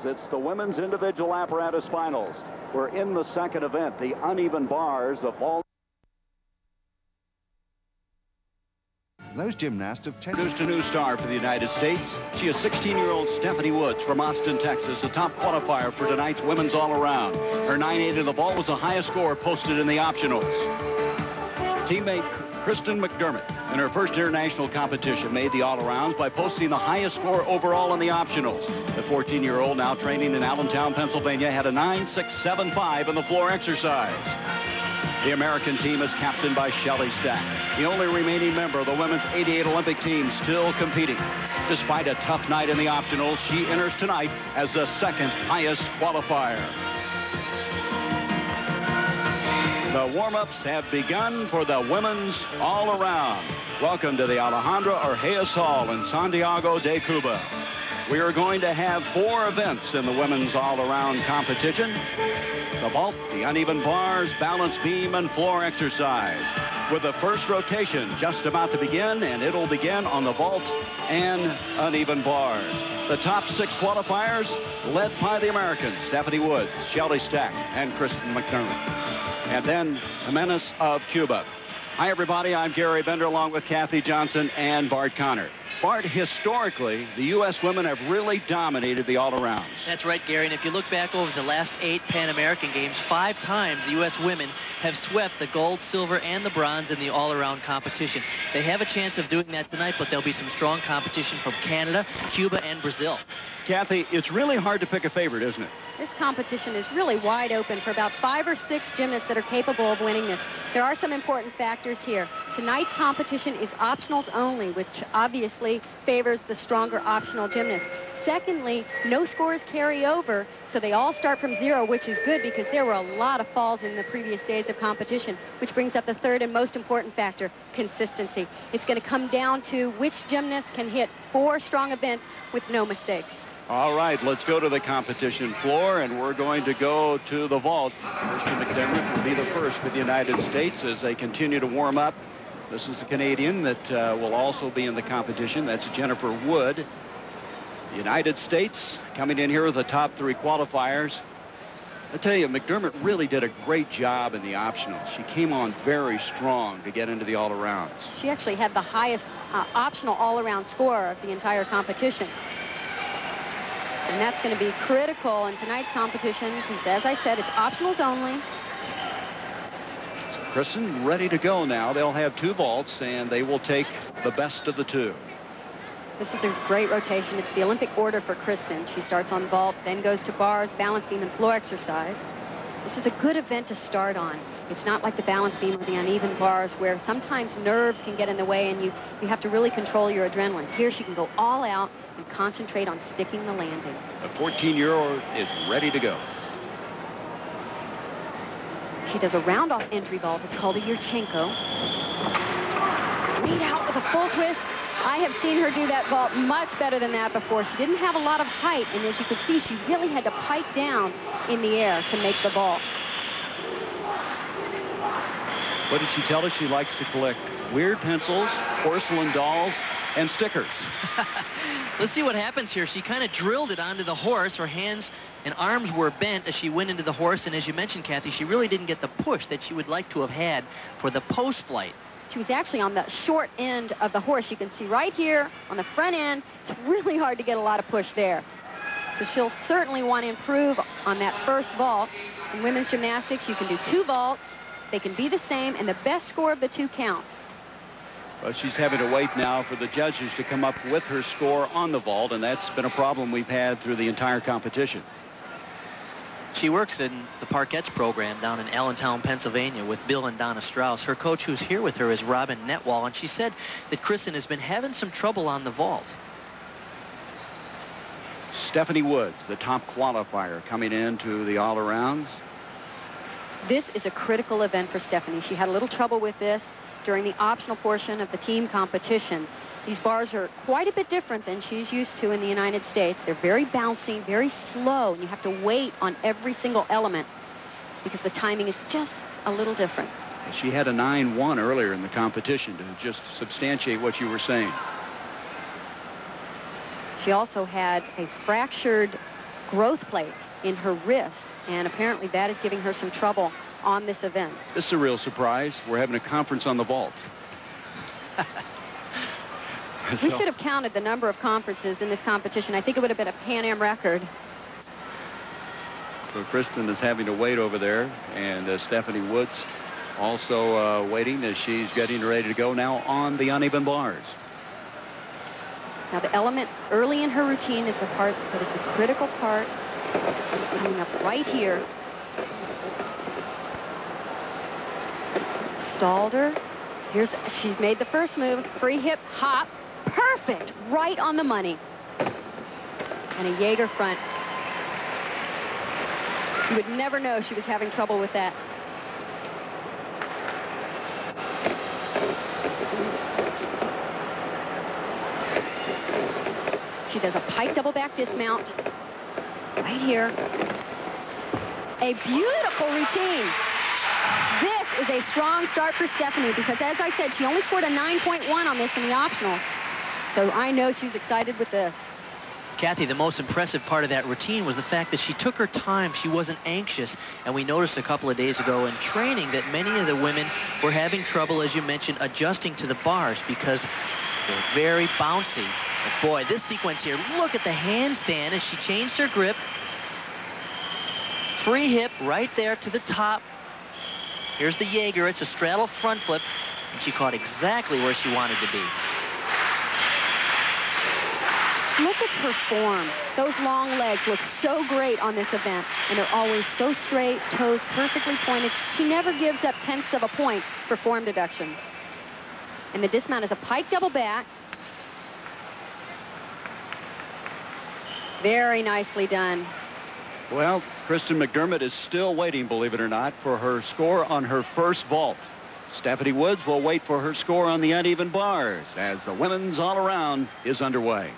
It's the women's individual apparatus finals. We're in the second event, the uneven bars of vault. Those gymnasts have introduced a new star for the United States. She is 16-year-old Stephanie Woods from Austin, Texas, a top qualifier for tonight's women's all-around. Her 9.8 in the vault was the highest score posted in the optionals. Teammate Kristin McDermott, in her first international competition, made the all-arounds by posting the highest score overall in the optionals. The 14-year-old, now training in Allentown, Pennsylvania, had a 9.675 in the floor exercise. The American team is captained by Shelley Stack, the only remaining member of the women's '88 Olympic team still competing. Despite a tough night in the optionals, she enters tonight as the second highest qualifier. The warm-ups have begun for the women's all-around. Welcome to the Alejandro Orjeas Hall in Santiago de Cuba. We are going to have 4 events in the women's all-around competition: the vault, the uneven bars, balance beam, and floor exercise. With the first rotation just about to begin, and it'll begin on the vault and uneven bars. The top 6 qualifiers led by the Americans, Stephanie Woods, Shelley Stack, and Kristin McDermott. And then Jimenez of Cuba. Hi, everybody. I'm Gary Bender, along with Kathy Johnson and Bart Connor. Bart, historically, the U.S. women have really dominated the all-arounds. That's right, Gary. And if you look back over the last 8 Pan American Games, 5 times the U.S. women have swept the gold, silver, and the bronze in the all-around competition. They have a chance of doing that tonight, but there'll be some strong competition from Canada, Cuba, and Brazil. Kathy, it's really hard to pick a favorite, isn't it? This competition is really wide open for about 5 or 6 gymnasts that are capable of winning this. There are some important factors here. Tonight's competition is optionals only, which obviously favors the stronger optional gymnast. Secondly, no scores carry over, so they all start from 0, which is good because there were a lot of falls in the previous days of competition, which brings up the third and most important factor, consistency. It's going to come down to which gymnast can hit 4 strong events with no mistakes. All right, let's go to the competition floor, and we're going to go to the vault. Kristin McDermott will be the first for the United States as they continue to warm up. This is a Canadian that will also be in the competition. That's Jennifer Wood. The United States coming in here with the top 3 qualifiers. I tell you, McDermott really did a great job in the optionals. She came on very strong to get into the all-arounds. She actually had the highest optional all-around score of the entire competition. And that's going to be critical in tonight's competition because, as I said, it's optionals only. So Kristin ready to go now. They'll have 2 vaults, and they will take the best of the 2. This is a great rotation. It's the Olympic order for Kristin. She starts on vault, then goes to bars, balance beam, and floor exercise. This is a good event to start on. It's not like the balance beam or the uneven bars where sometimes nerves can get in the way and you have to really control your adrenaline. Here she can go all out and concentrate on sticking the landing. The 14-year-old is ready to go. She does a round-off entry vault. It's called a Yurchenko. Lead out with a full twist. I have seen her do that vault much better than that before. She didn't have a lot of height, and as you could see, she really had to pike down in the air to make the vault. What did she tell us? She likes to collect weird pencils, porcelain dolls, and stickers. Let's see what happens here. She kind of drilled it onto the horse. Her hands and arms were bent as she went into the horse, and as you mentioned, Kathy, she really didn't get the push that she would like to have had for the post flight. She was actually on the short end of the horse. You can see right here on the front end, it's really hard to get a lot of push there. So she'll certainly want to improve on that first vault. In women's gymnastics, you can do 2 vaults. They can be the same, and the best score of the 2 counts. Well, she's having to wait now for the judges to come up with her score on the vault, and that's been a problem we've had through the entire competition. She works in the Parkettes program down in Allentown, Pennsylvania with Bill and Donna Strauss. Her coach who's here with her is Robin Netwall, and she said that Kristin has been having some trouble on the vault. Stephanie Woods, the top qualifier, coming into the all-arounds. This is a critical event for Stephanie. She had a little trouble with this during the optional portion of the team competition. These bars are quite a bit different than she's used to in the United States. They're very bouncy, very slow, and you have to wait on every single element because the timing is just a little different. She had a 9-1 earlier in the competition to just substantiate what you were saying. She also had a fractured growth plate in her wrist, and apparently that is giving her some trouble on this event. This is a real surprise. We're having a conference on the vault. We should have counted the number of conferences in this competition. I think it would have been a Pan Am record. So Kristin is having to wait over there, and Stephanie Woods also waiting as she's getting ready to go now on the uneven bars. Now the element early in her routine is the part that is the critical part. Coming up right here. Stalled her. She's made the first move. Free hip hop. Perfect. Right on the money. And a Jaeger front. You would never know she was having trouble with that. She does a pike double back dismount. Right here. A beautiful routine. This is a strong start for Stephanie because, as I said, she only scored a 9.1 on this in the optionals. So I know she's excited with this. Kathy, the most impressive part of that routine was the fact that she took her time. She wasn't anxious. And we noticed a couple of days ago in training that many of the women were having trouble, as you mentioned, adjusting to the bars because they're very bouncy. But boy, this sequence here, look at the handstand as she changed her grip. Free hip right there to the top. Here's the Jaeger. It's a straddle front flip, and she caught exactly where she wanted to be. Look at her form. Those long legs look so great on this event, and they're always so straight, toes perfectly pointed. She never gives up tenths of a point for form deductions. And the dismount is a pike double back. Very nicely done. Well, Kristin McDermott is still waiting, believe it or not, for her score on her first vault. Stephanie Woods will wait for her score on the uneven bars as the women's all-around is underway.